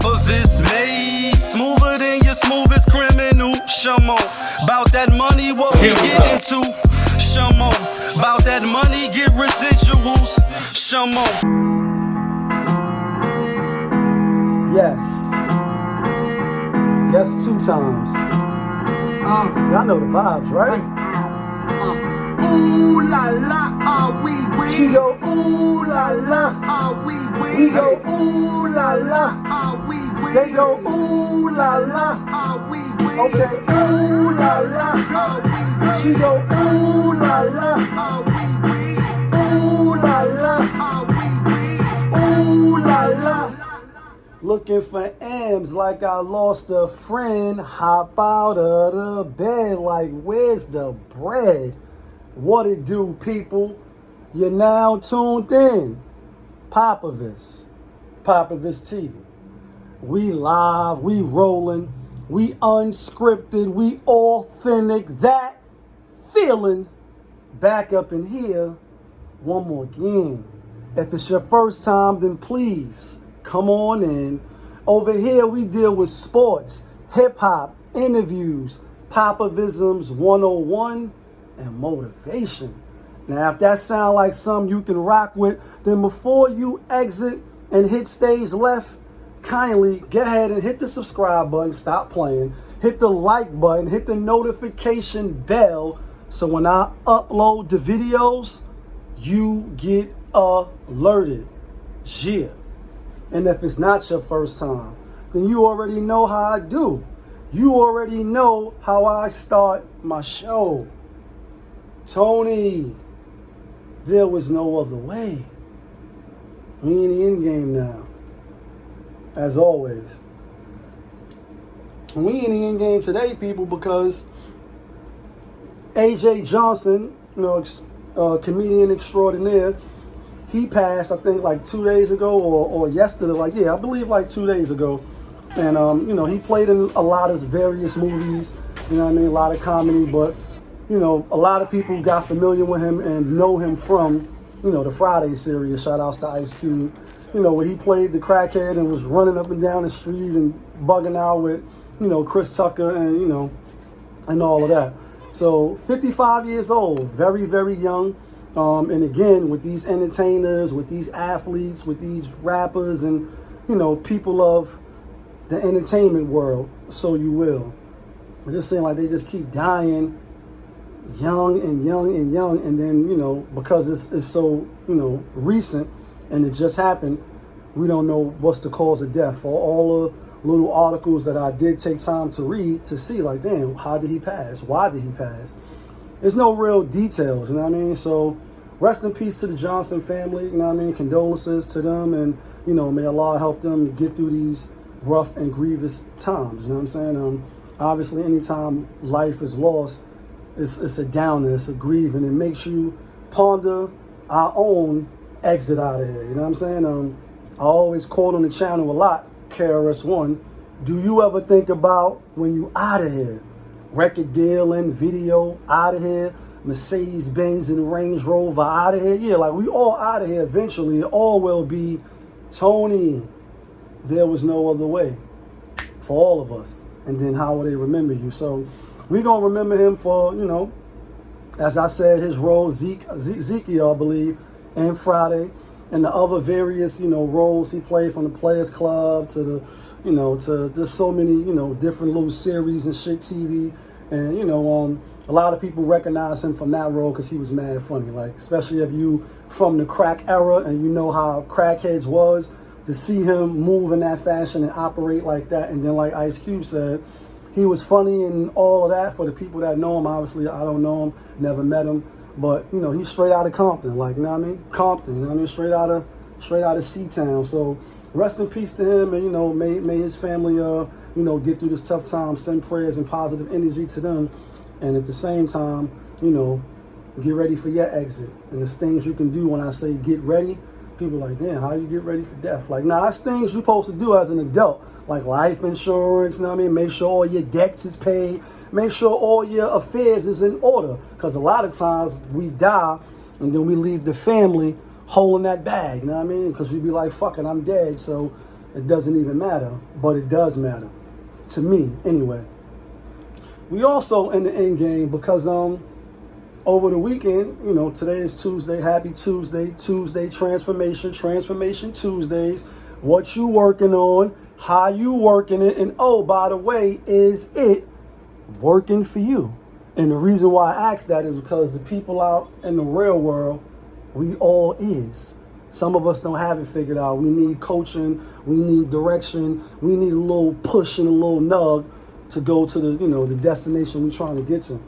POPAVIST made smoother than your smoothest criminal. Shamo, about that money, what we get into. Shamo, about that money, get residuals. Shamo. Yes. Yes, 2 times. Y'all know the vibes, right? Ooh la la, are we weak? She go, ooh la la. Are we weak? We go, ooh la la. Are we weak? They go, ooh la la. Are we weak? Okay, ooh la la. Are we weak? She go, ooh la la. Are we weak? Ooh la la. Are we weak? Ooh la la. Looking for M's like I lost a friend. Hop out of the bed like, where's the bread? What it do, people? You're now tuned in. POPAVIST. POPAVIST TV. We live, we rolling, we unscripted, we authentic. That feeling back up in here one more again. If it's your first time, then please come on in. Over here, we deal with sports, hip-hop, interviews, Popavisms 101, and motivation. Now, if that sounds like something you can rock with, then before you exit and hit stage left, kindly get ahead and hit the subscribe button, stop playing, hit the like button, hit the notification bell, so when I upload the videos, you get alerted. Yeah. And if it's not your first time, then you already know how I do. You already know how I start my show. Tony, there was no other way. We in the end game now. As always. We in the end game today, people, because AJJOHNSON, comedian extraordinaire, he passed, I think, like 2 days ago or yesterday. I believe like 2 days ago. And, he played in a lot of various movies, a lot of comedy, but a lot of people got familiar with him and know him from, the Friday series. Shout outs to Ice Cube. Where he played the crackhead and was running up and down the street and bugging out with, Chris Tucker and, and all of that. So 55 years old, very, very young. And again, with these entertainers, with these athletes, with these rappers and, people of the entertainment world, so you will. I'm just saying, like, they just keep dying young and young and young, and then because it's so recent and it just happened, we don't know what's the cause of death. For all the little articles that I did take time to read to see, like, damn, how did he pass? Why did he pass? There's no real details, So rest in peace to the Jonhson family, condolences to them, and may Allah help them get through these rough and grievous times. Obviously, anytime life is lost, it's a downer, it's a grieving. It makes you ponder our own exit out of here. I always quote on the channel a lot, KRS-One. Do you ever think about when you out of here? Record deal and video out of here. Mercedes Benz and Range Rover out of here. Yeah, like we all out of here eventually. It all will be Tony. There was no other way for all of us. And then how will they remember you? So we're going to remember him for, as I said, his role, Ezekiel, I believe, and Friday, and the other various, roles he played, from the Players Club to the, to there's so many, different little series and shit, TV. And, a lot of people recognize him from that role because he was mad funny. Like, especially if you from the crack era and you know how crackheads was, to see him move in that fashion and operate like that. And then, like Ice Cube said, he was funny and all of that. For the people that know him, obviously, I don't know him, never met him. But, he's straight out of Compton, like, Compton, straight out of C-Town. So rest in peace to him, and, may his family, get through this tough time, send prayers and positive energy to them. And at the same time, get ready for your exit. And there's things you can do. When I say get ready, people are like, damn, how you get ready for death? Like, nah, that's things you're supposed to do as an adult. Like life insurance, make sure all your debts is paid. Make sure all your affairs is in order. Because a lot of times we die and then we leave the family holding that bag, Because you'd be like, fuck it, I'm dead. So it doesn't even matter, but it does matter. To me, anyway. We also in the end game because over the weekend, you know, today is Tuesday, happy Tuesday, transformation Tuesdays, what you working on, how you working it, and oh, by the way, is it working for you? And the reason why I ask that is because the people out in the real world, we all is. Some of us don't have it figured out. We need coaching, we need direction, we need a little push and a little nug to go to the, you know, the destination we're trying to get to.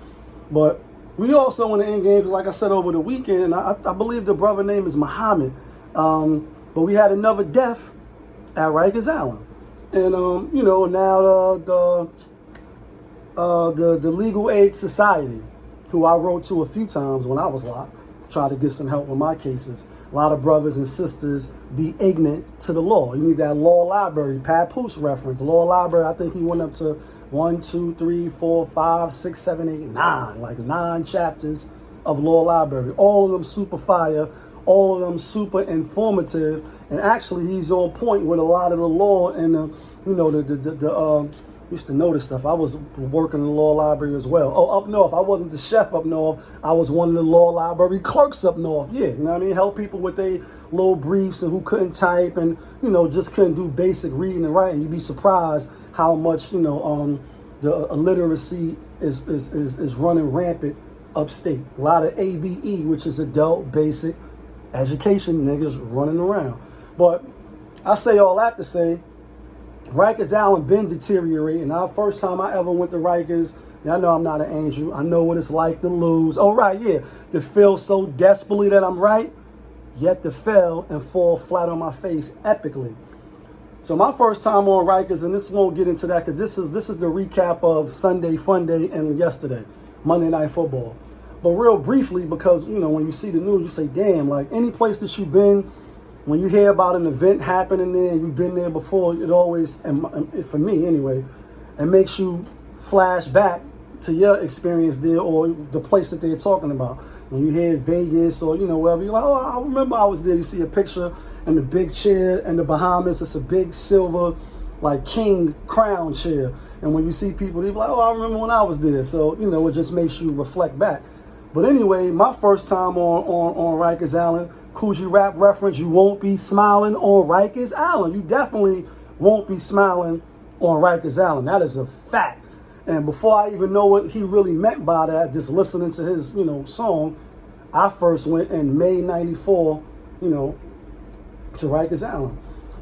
But we also in the end game, like I said, over the weekend, and I believe the brother name is Muhammad. But we had another death at Rikers Island. And, you know, now the Legal Aid Society, who I wrote to a few times when I was locked, tried to get some help with my cases. A lot of brothers and sisters be ignorant to the law. You need that law library, Papoose reference. Law library, I think he went up to 1, 2, 3, 4, 5, 6, 7, 8, 9, like 9 chapters of law library. All of them super fire, all of them super informative, and actually he's on point with a lot of the law and you know, used to know this stuff. I was working in the law library as well. Oh, up north, I wasn't the chef up north. I was one of the law library clerks up north. Yeah, you know what I mean? Help people with their little briefs and who couldn't type and, you know, just couldn't do basic reading and writing. You'd be surprised how much, you know, the illiteracy is running rampant upstate. A lot of ABE, which is adult basic education niggas running around. But I say all that to say, Rikers Island been deteriorating. Our first time I ever went to Rikers, y'all know I'm not an angel. I know what it's like to lose. Oh, right, yeah. To feel so desperately that I'm right, yet to fail and fall flat on my face epically. So my first time on Rikers, and this won't get into that because this is the recap of Sunday Fun Day and yesterday, Monday Night Football. But real briefly, because, you know, when you see the news, you say, damn, like any place that you've been, when you hear about an event happening there and you've been there before, it always, and for me anyway, it makes you flash back to your experience there or the place that they're talking about. When you hear Vegas or, you know, wherever, you're like, oh, I remember I was there. You see a picture and the big chair in the Bahamas. It's a big silver, like king crown chair. And when you see people, they're like, oh, I remember when I was there. So, you know, it just makes you reflect back. But anyway, my first time on Rikers Island, Coogee rap reference, you won't be smiling on Rikers Island. You definitely won't be smiling on Rikers Island. That is a fact. And before I even know what he really meant by that, just listening to his, you know, song, I first went in May 94, you know, to Rikers Island.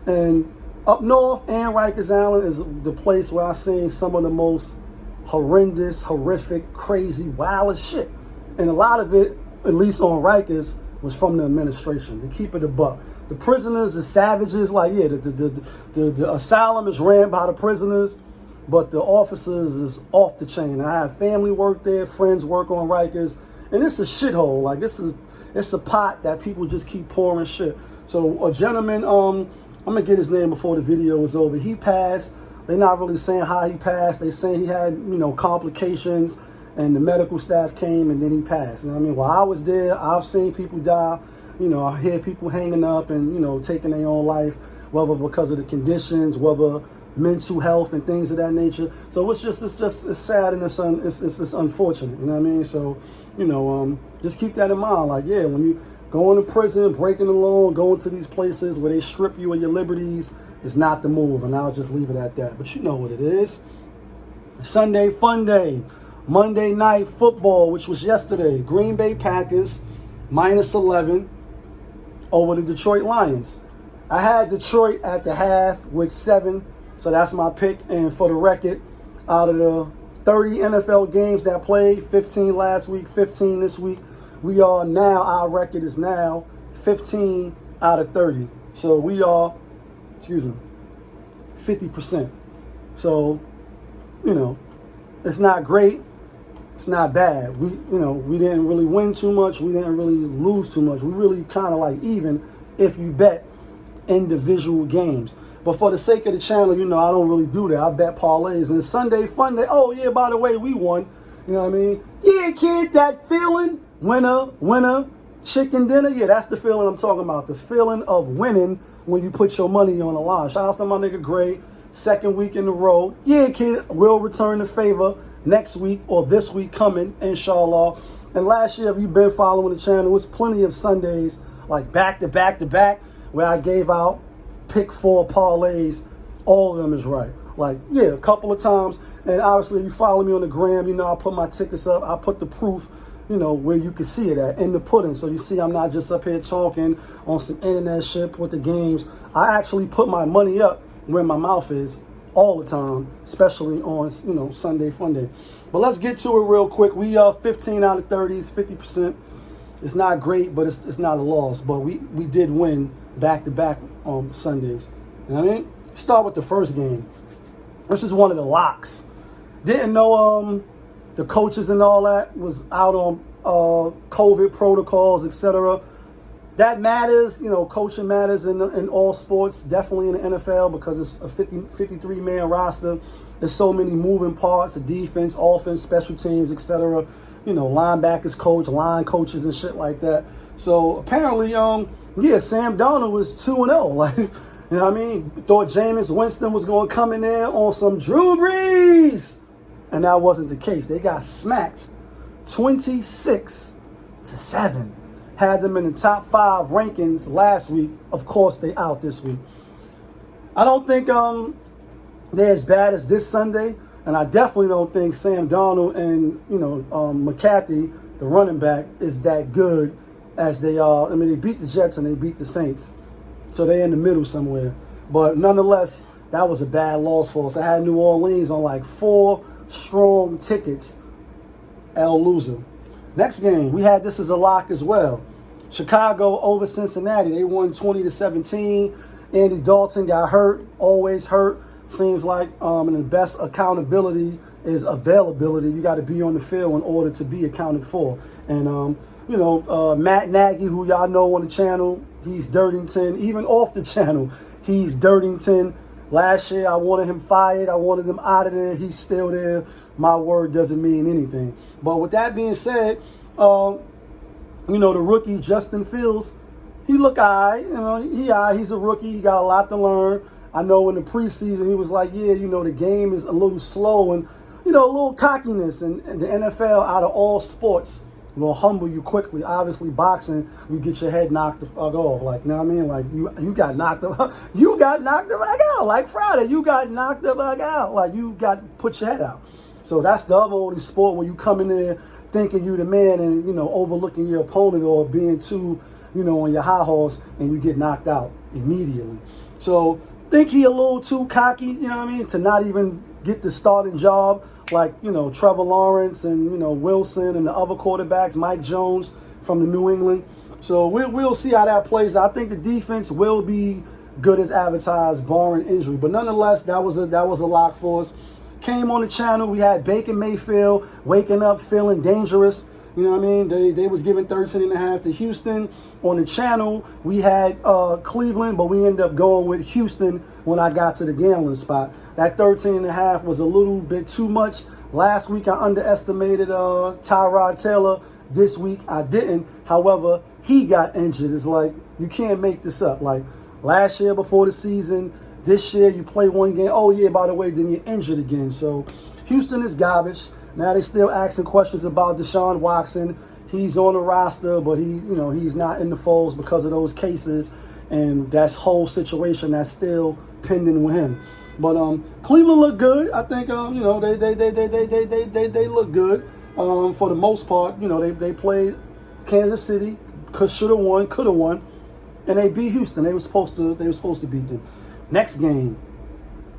And up north and Rikers Island is the place where I seen some of the most horrendous, horrific, crazy, wild shit. And a lot of it, at least on Rikers, was from the administration, to keep it a buck. The prisoners, the savages, like, yeah, the asylum is ran by the prisoners, but the officers is off the chain. I have family work there, friends work on Rikers, and it's a shithole. Like, it's a pot that people just keep pouring shit. So a gentleman, I'm gonna get his name before the video is over. He passed. They're not really saying how he passed. They saying he had, you know, complications. And the medical staff came and then he passed. You know what I mean? While I was there, I've seen people die. You know, I hear people hanging up and, you know, taking their own life, whether because of the conditions, whether mental health and things of that nature. So it's sad and it's unfortunate. You know what I mean? So, you know, just keep that in mind. Like, yeah, when you go into prison, breaking the law, going to these places where they strip you of your liberties, it's not the move. And I'll just leave it at that. But you know what it is. Sunday Fun Day. Monday Night Football, which was yesterday. Green Bay Packers, -11 over the Detroit Lions. I had Detroit at the half with 7, so that's my pick. And for the record, out of the 30 NFL games that played, 15 last week, 15 this week, our record is now 15 out of 30. So we are, 50%. So, you know, it's not great. It's not bad. We didn't really win too much. We didn't really lose too much. We really kind of like even if you bet individual games. But for the sake of the channel, you know, I don't really do that. I bet parlays. And Sunday Fun Day, oh yeah, by the way, we won. You know what I mean? Yeah, kid, that feeling. Winner, Chicken dinner, yeah, that's the feeling I'm talking about. The feeling of winning when you put your money on the line. Shout out to my nigga Gray. Second week in a row. Yeah, kid, will return the favor next week or this week coming, inshallah. And last year, if you've been following the channel, it's plenty of Sundays, like back to back to back, where I gave out pick 4 parlays. All of them is right. Like, yeah, a couple of times. And obviously, if you follow me on the gram, you know, I put my tickets up. I put the proof, you know, where you can see it at, in the pudding. So you see I'm not just up here talking on some internet shit with the games. I actually put my money up where my mouth is all the time, especially on, you know, Sunday Fun Day. But let's get to it real quick. We 15 out of 30s, 50%. It's not great, but it's not a loss. But we did win back-to-back on Sundays. You know what I mean? Start with the first game. This is one of the locks. Didn't know the coaches and all that was out on COVID protocols, etc. That matters, you know, coaching matters in all sports, definitely in the NFL, because it's a 53-man roster. There's so many moving parts, the defense, offense, special teams, etc. You know, linebackers coach, line coaches and shit like that. So apparently, yeah, Sam Darnold was 2-0. Like, you know what I mean? Thought Jameis Winston was going to come in there on some Drew Brees. And that wasn't the case. They got smacked 26-7. Had them in the top 5 rankings last week. Of course, they out this week. I don't think they're as bad as this Sunday, and I definitely don't think Sam Darnold and, you know, McCarthy, the running back, is that good as they are. I mean, they beat the Jets and they beat the Saints, so they're in the middle somewhere. But nonetheless, that was a bad loss for us. I had New Orleans on like 4 strong tickets. L loser. Next game, we had this as a lock as well. Chicago over Cincinnati. They won 20-17. Andy Dalton got hurt, always hurt. Seems like and the best accountability is availability. You got to be on the field in order to be accounted for. And, you know, Matt Nagy, who y'all know on the channel, he's Dirtington. Even off the channel, he's Dirtington. Last year, I wanted him fired. I wanted him out of there. He's still there. My word doesn't mean anything. But with that being said, you know, the rookie, Justin Fields, he look all right. You know, he's a rookie. He got a lot to learn. I know in the preseason, he was like, yeah, you know, the game is a little slow and, you know, a little cockiness. And the NFL, out of all sports, will humble you quickly. Obviously, boxing, you get your head knocked the fuck off. Like, you know what I mean? Like, you got knocked the fuck out. Like Friday, you got knocked the fuck out. Like, you got put your head out. So that's the other only sport where you come in there thinking you the man and, you know, overlooking your opponent or being too, you know, on your high horse and you get knocked out immediately. So think he a little too cocky, you know what I mean, to not even get the starting job like, you know, Trevor Lawrence and, you know, Wilson and the other quarterbacks, Mike Jones from the New England. So we'll see how that plays out. I think the defense will be good as advertised, barring injury. But nonetheless, that was a lock for us. Came on the channel, we had Baker Mayfield waking up feeling dangerous. You know what I mean? They was giving 13.5 to Houston. On the channel, we had Cleveland, but we ended up going with Houston when I got to the gambling spot. That 13.5 was a little bit too much. Last week, I underestimated Tyrod Taylor. This week, I didn't. However, he got injured. It's like, you can't make this up. Like, last year before the season, this year, you play one game. Oh, yeah, by the way, then you're injured again. So, Houston is garbage. Now they still asking questions about Deshaun Watson. He's on the roster, but he's not in the folds because of those cases and that whole situation that's still pending with him. But Cleveland looked good. I think they look good for the most part. You know, they played Kansas City, should have won, could have won, and they beat Houston. They were supposed to beat them. Next game,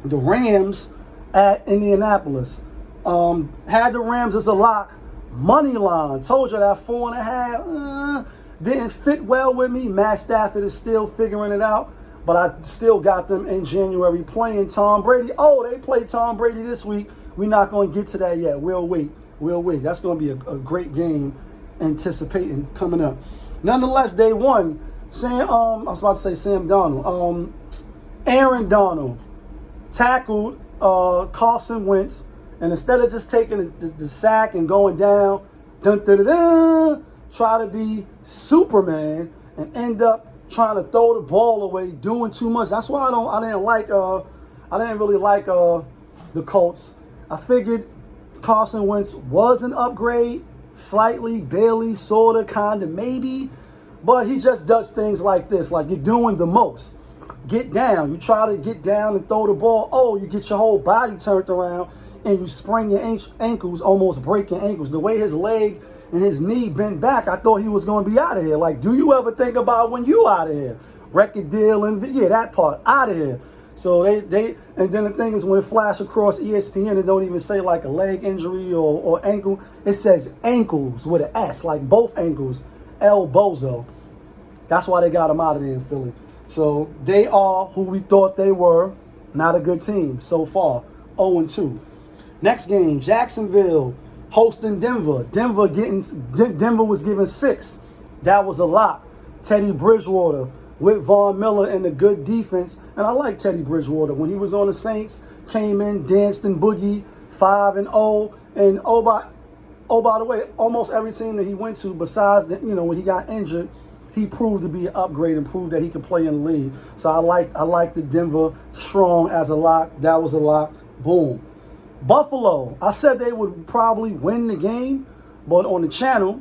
the Rams at Indianapolis. Had the Rams as a lock. Money line. Told you that 4.5 didn't fit well with me. Matt Stafford is still figuring it out. But I still got them in January playing Tom Brady. Oh, they play Tom Brady this week. We're not going to get to that yet. We'll wait. That's going to be a great game anticipating coming up. Nonetheless, they won. I was about to say Sam Darnold. Aaron Donald tackled Carson Wentz. And instead of just taking the sack and going down, try to be Superman and end up trying to throw the ball away, doing too much. That's why I didn't really like the Colts. I figured Carson Wentz was an upgrade, slightly, barely, sorta, kinda, maybe, but he just does things like this, like you're doing the most. Get down. You try to get down and throw the ball. Oh, you get your whole body turned around and you sprain your ankles, almost break your ankles. The way his leg and his knee bent back, I thought he was going to be out of here. Like, do you ever think about when you out of here? Record deal and yeah, that part, out of here. So they and then the thing is, when it flashed across ESPN, it don't even say like a leg injury or ankle. It says ankles with an S, like both ankles. El Bozo. That's why they got him out of there in Philly. So they are who we thought they were. Not a good team so far. 0-2. Next game, Jacksonville hosting Denver. Denver was given 6. That was a lot. Teddy Bridgewater with Von Miller and a good defense. And I like Teddy Bridgewater. When he was on the Saints, came in, danced and boogie, 5-0. And by the way, almost every team that he went to, besides when he got injured, he proved to be an upgrade and proved that he could play in the league. So I like the Denver strong as a lock. That was a lock. Boom. Buffalo. I said they would probably win the game, but on the channel,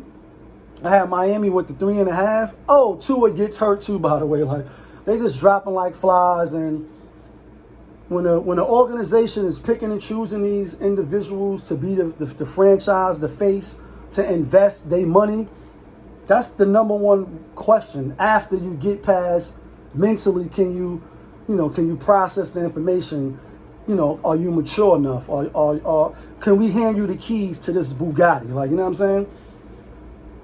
I had Miami with the 3.5. Oh, Tua gets hurt too, by the way. Like, they just dropping like flies. And when the organization is picking and choosing these individuals to be the franchise, the face, to invest their money, that's the number one question. After you get past mentally, can you process the information? Are you mature enough? Or can we hand you the keys to this Bugatti? Like, you know what I'm saying?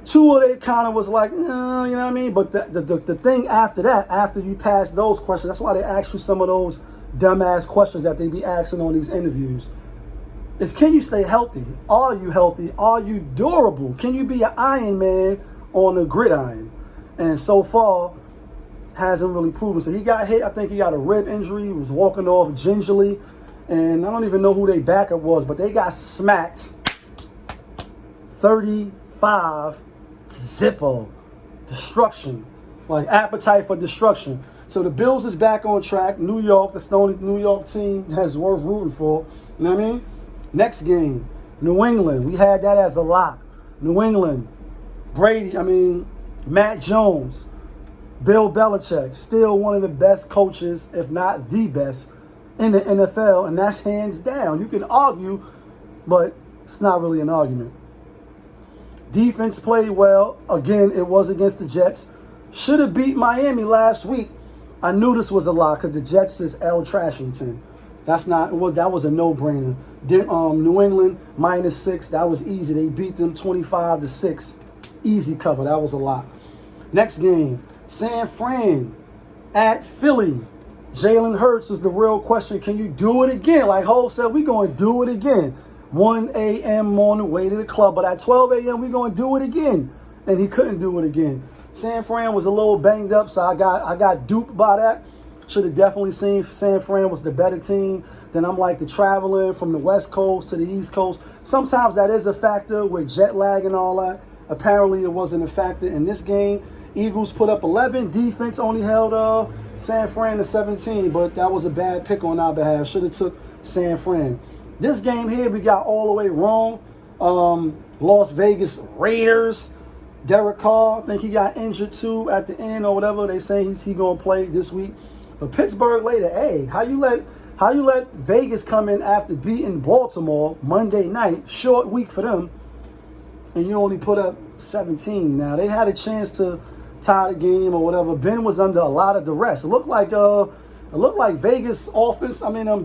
Two of they kind of was like, you know what I mean? But the thing after that, after you pass those questions, that's why they ask you some of those dumbass questions that they be asking on these interviews, is can you stay healthy? Are you healthy? Are you durable? Can you be an Iron Man on the gridiron? And so far, hasn't really proven. So he got hit. I think he got a rib injury. He was walking off gingerly. And I don't even know who their backup was, but they got smacked 35-0. Destruction. Like appetite for destruction. So the Bills is back on track. New York, that's the only New York team that's worth rooting for. You know what I mean? Next game, New England. We had that as a lock. New England. Matt Jones. Bill Belichick, still one of the best coaches, if not the best, in the NFL, and that's hands down. You can argue, but it's not really an argument. Defense played well. Again, it was against the Jets. Should have beat Miami last week. I knew this was a lot because the Jets is L. Trashington. That was a no-brainer. New England -6. That was easy. They beat them 25-6. Easy cover. That was a lot. Next game. San Fran at Philly. Jalen Hurts is the real question. Can you do it again? Like Ho said, we're going to do it again. 1 a.m. on the way to the club. But at 12 a.m., we're going to do it again. And he couldn't do it again. San Fran was a little banged up, so I got duped by that. Should have definitely seen San Fran was the better team. Then I'm like the traveling from the West Coast to the East Coast. Sometimes that is a factor with jet lag and all that. Apparently, it wasn't a factor in this game. Eagles put up 11. Defense only held San Fran to 17, but that was a bad pick on our behalf. Should have took San Fran. This game here, we got all the way wrong. Las Vegas Raiders. Derek Carr, I think he got injured too at the end or whatever. They say he's going to play this week. But Pittsburgh laid an egg. How you let Vegas come in after beating Baltimore Monday night, short week for them, and you only put up 17. Now, they had a chance to tie the game or whatever. Ben was under a lot of duress. It looked like Vegas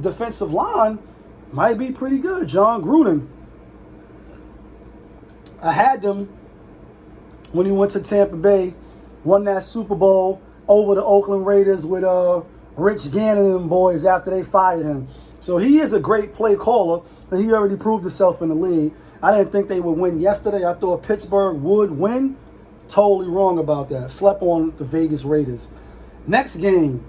defensive line might be pretty good. John Gruden. I had them when he went to Tampa Bay, won that Super Bowl over the Oakland Raiders with Rich Gannon and them boys after they fired him. So he is a great play caller, and he already proved himself in the league. I didn't think they would win yesterday. I thought Pittsburgh would win. Totally wrong about that. Slept on the Vegas Raiders. Next game,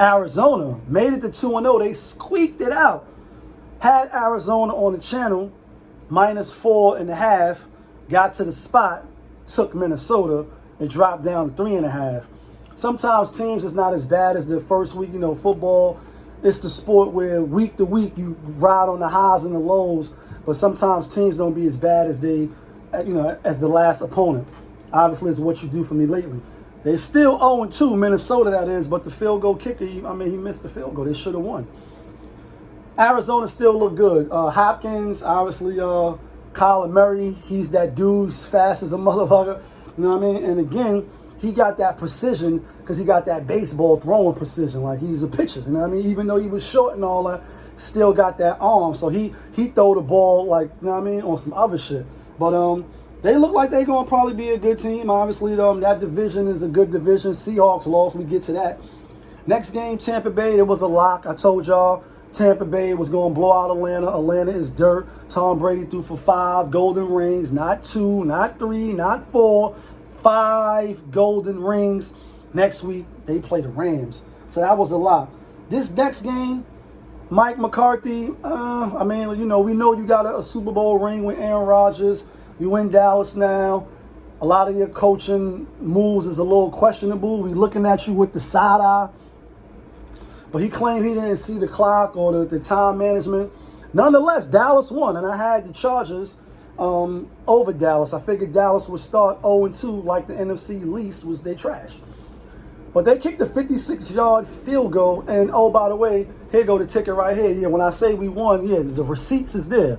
Arizona made it to 2-0. They squeaked it out. Had Arizona on the channel, -4.5. Got to the spot. took Minnesota, it dropped down to 3.5. Sometimes teams is not as bad as the first week. You know, football, it's the sport where week to week you ride on the highs and the lows, but sometimes teams don't be as bad as they, as the last opponent. Obviously, it's what you do for me lately. They're still 0-2, Minnesota that is, but the field goal kicker, he missed the field goal. They should have won. Arizona still look good. Hopkins, obviously, Kyler Murray, he's that dude, he's fast as a motherfucker. You know what I mean? And again, he got that precision because he got that baseball throwing precision. Like, he's a pitcher, you know what I mean? Even though he was short and all that, still got that arm. So he throw the ball, like, you know what I mean, on some other shit. But they look like they're going to probably be a good team. Obviously, that division is a good division. Seahawks lost. We get to that. Next game, Tampa Bay, it was a lock. I told y'all Tampa Bay was going to blow out Atlanta. Atlanta is dirt. Tom Brady threw for 5 golden rings. Not 2, not 3, not 4. 5 golden rings. Next week, they play the Rams. So that was a lot. This next game, Mike McCarthy, we know you got a Super Bowl ring with Aaron Rodgers. You in Dallas now. A lot of your coaching moves is a little questionable. We looking at you with the side eye. But he claimed he didn't see the clock or the time management. Nonetheless, Dallas won, and I had the Chargers over Dallas. I figured Dallas would start 0-2 like the NFC least was they trash. But they kicked a 56-yard field goal, and oh, by the way, here go the ticket right here. Yeah, when I say we won, yeah, the receipts is there.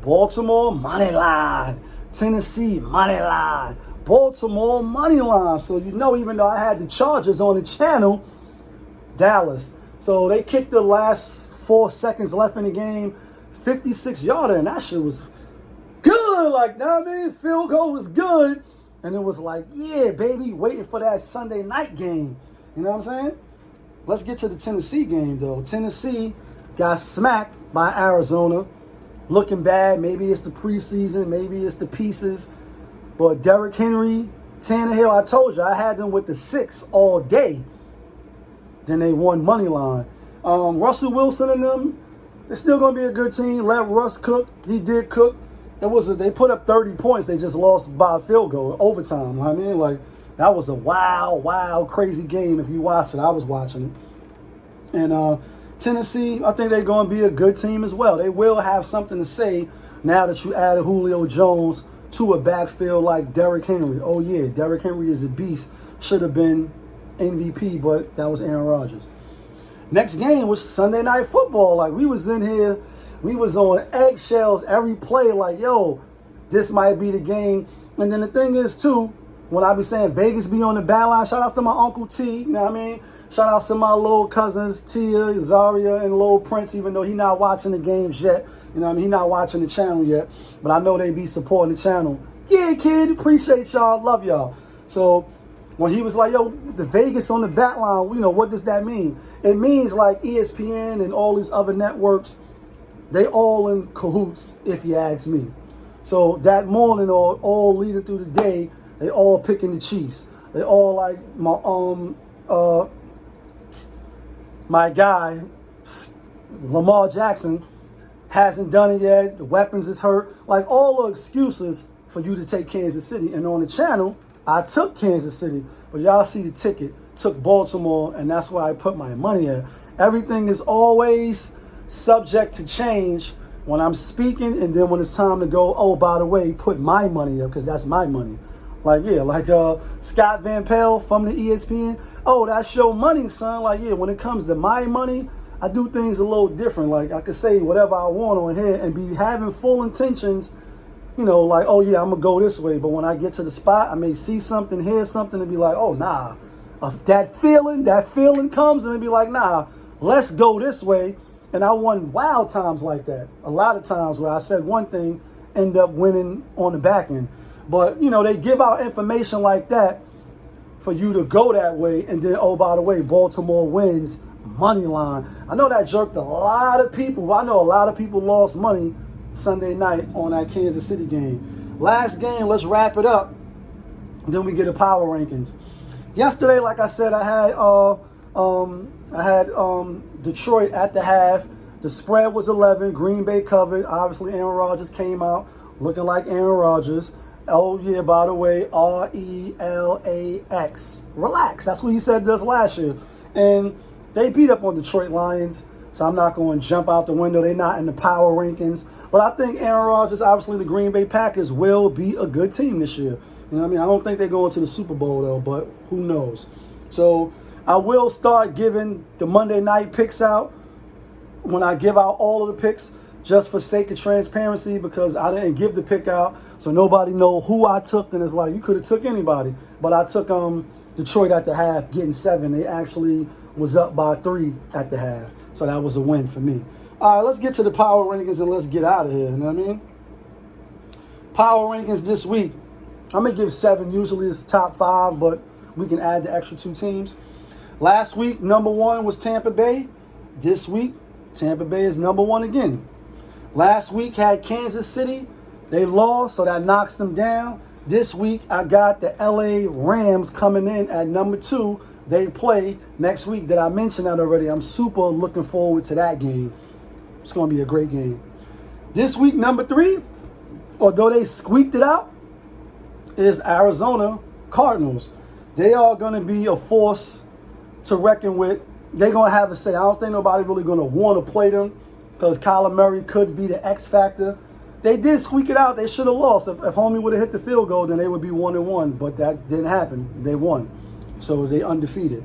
Baltimore, money line. Tennessee, money line. Baltimore, money line. So, even though I had the Chargers on the channel, Dallas. So they kicked the last 4 seconds left in the game, 56-yarder, and that shit was good. Like, field goal was good. And it was like, yeah, baby, waiting for that Sunday night game. You know what I'm saying? Let's get to the Tennessee game, though. Tennessee got smacked by Arizona. Looking bad. Maybe it's the preseason. Maybe it's the pieces. But Derrick Henry, Tannehill, I told you, I had them with the 6 all day. Then they won money line. Russell Wilson and them, they're still going to be a good team. Let Russ cook. He did cook. They put up 30 points. They just lost by a field goal, overtime. I mean, like, that was a wild, crazy game. If you watched it, I was watching it. And Tennessee, I think they're going to be a good team as well. They will have something to say now that you added Julio Jones to a backfield like Derrick Henry. Oh, yeah, Derrick Henry is a beast. Should have been MVP, but that was Aaron Rodgers. Next game was Sunday Night Football. Like, we was in here. We was on eggshells every play, like, yo, this might be the game. And then the thing is, too, when I be saying Vegas be on the bad line, shout out to my Uncle T, you know what I mean? Shout out to my little cousins, Tia, Zaria, and Lil Prince, even though he not watching the games yet. You know what I mean? He not watching the channel yet. But I know they be supporting the channel. Yeah, kid, appreciate y'all, love y'all. So when he was like, yo, the Vegas on the bat line, what does that mean? It means like ESPN and all these other networks, they all in cahoots, if you ask me. So that morning or all leading through the day, they all picking the Chiefs. They all like my guy, Lamar Jackson, hasn't done it yet. The weapons is hurt. Like, all the excuses for you to take Kansas City. And on the channel, I took Kansas City. But y'all see the ticket, took Baltimore, and that's where I put my money at. Everything is always subject to change when I'm speaking, and then when it's time to go, oh, by the way, put my money up, because that's my money. Like, yeah, like Scott Van Pelt from the ESPN. Oh, that's your money, son. Like, yeah, when it comes to my money, I do things a little different. Like, I could say whatever I want on here and be having full intentions, like, oh, yeah, I'm going to go this way. But when I get to the spot, I may see something, hear something, and be like, oh, nah. That feeling comes, and be like, nah, let's go this way. And I won wild times like that. A lot of times where I said one thing, end up winning on the back end. But, they give out information like that for you to go that way. And then, oh, by the way, Baltimore wins money line. I know that jerked a lot of people. I know a lot of people lost money Sunday night on that Kansas City game. Last game, let's wrap it up. Then we get a power rankings. Yesterday, like I said, I had Detroit at the half. The spread was 11. Green Bay covered. Obviously, Aaron Rodgers came out looking like Aaron Rodgers. Oh, yeah, by the way, RELAX. Relax. That's what he said this last year. And they beat up on Detroit Lions, so I'm not going to jump out the window. They're not in the power rankings. But I think Aaron Rodgers, obviously the Green Bay Packers, will be a good team this year. You know what I mean? I don't think they're going to the Super Bowl, though, but who knows? So I will start giving the Monday night picks out when I give out all of the picks, just for sake of transparency, because I didn't give the pick out, so nobody know who I took. And it's like, you could have took anybody. But I took Detroit at the half, getting 7. They actually was up by 3 at the half. So that was a win for me. All right, let's get to the power rankings and let's get out of here. You know what I mean? Power rankings this week. I'm going to give 7. Usually it's top 5, but we can add the extra 2 teams. Last week, number 1 was Tampa Bay. This week, Tampa Bay is number 1 again. Last week had Kansas City. They lost, so that knocks them down. This week, I got the LA Rams coming in at number 2. They play next week. Did I mention that already? I'm super looking forward to that game. It's going to be a great game. This week, number 3, although they squeaked it out, is Arizona Cardinals. They are going to be a force to reckon with. They're going to have a say. I don't think nobody really going to want to play them because Kyler Murray could be the X factor. They did squeak it out. They should have lost. If homie would have hit the field goal, then they would be 1-1. But that didn't happen. They won. So they undefeated.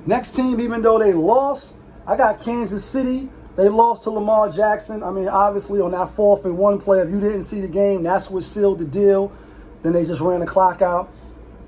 Next team, even though they lost, I got Kansas City. They lost to Lamar Jackson. I mean, obviously on that 4th and 1 play, if you didn't see the game, that's what sealed the deal. Then they just ran the clock out.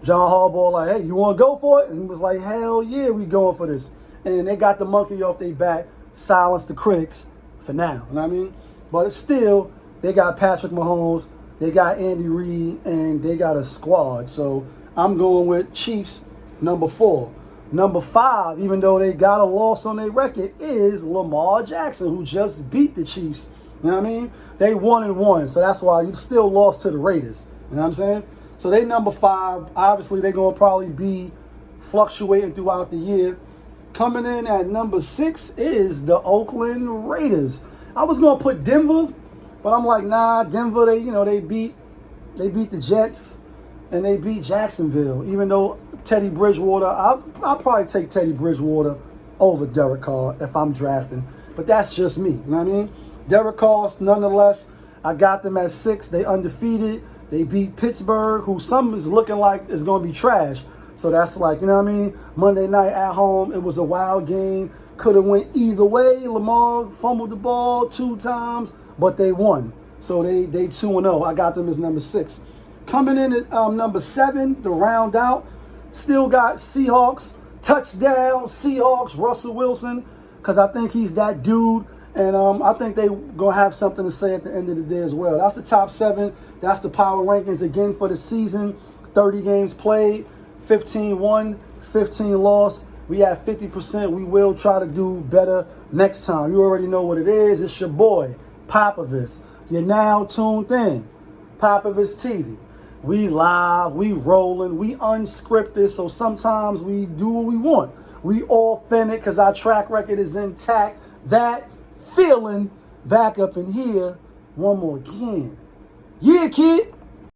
John Harbaugh like, hey, you want to go for it? And he was like, hell yeah, we going for this. And they got the monkey off their back, silenced the critics for now. You know what I mean? But it's still, they got Patrick Mahomes, they got Andy Reid, and they got a squad. So I'm going with Chiefs, number 4. Number 5, even though they got a loss on their record, is Lamar Jackson, who just beat the Chiefs. You know what I mean? They 1-1, so that's why you still lost to the Raiders. You know what I'm saying? So they number 5. Obviously, they're going to probably be fluctuating throughout the year. Coming in at number 6 is the Oakland Raiders. I was going to put Denver, but I'm like, nah, Denver, they beat the Jets and they beat Jacksonville. Even though Teddy Bridgewater, I'll probably take Teddy Bridgewater over Derek Carr if I'm drafting. But that's just me. You know what I mean? Derek Carr, nonetheless, I got them at 6. They undefeated. They beat Pittsburgh, who some is looking like is going to be trash. So that's like, you know what I mean? Monday night at home, it was a wild game. Could have went either way. Lamar fumbled the ball 2 times, but they won. So they 2-0. I got them as number 6. Coming in at number 7 to round out, still got Seahawks. Touchdown, Seahawks, Russell Wilson, because I think he's that dude. And I think they're going to have something to say at the end of the day as well. That's the top 7. That's the power rankings again for the season. 30 games played, 15 won, 15 lost. We have 50%. We will try to do better next time. You already know what it is. It's your boy, POPAVIST. You're now tuned in. POPAVIST TV. We live, we rolling, we unscripted. So sometimes we do what we want. We authentic because our track record is intact. That feeling back up in here one more again. Yeah, kid.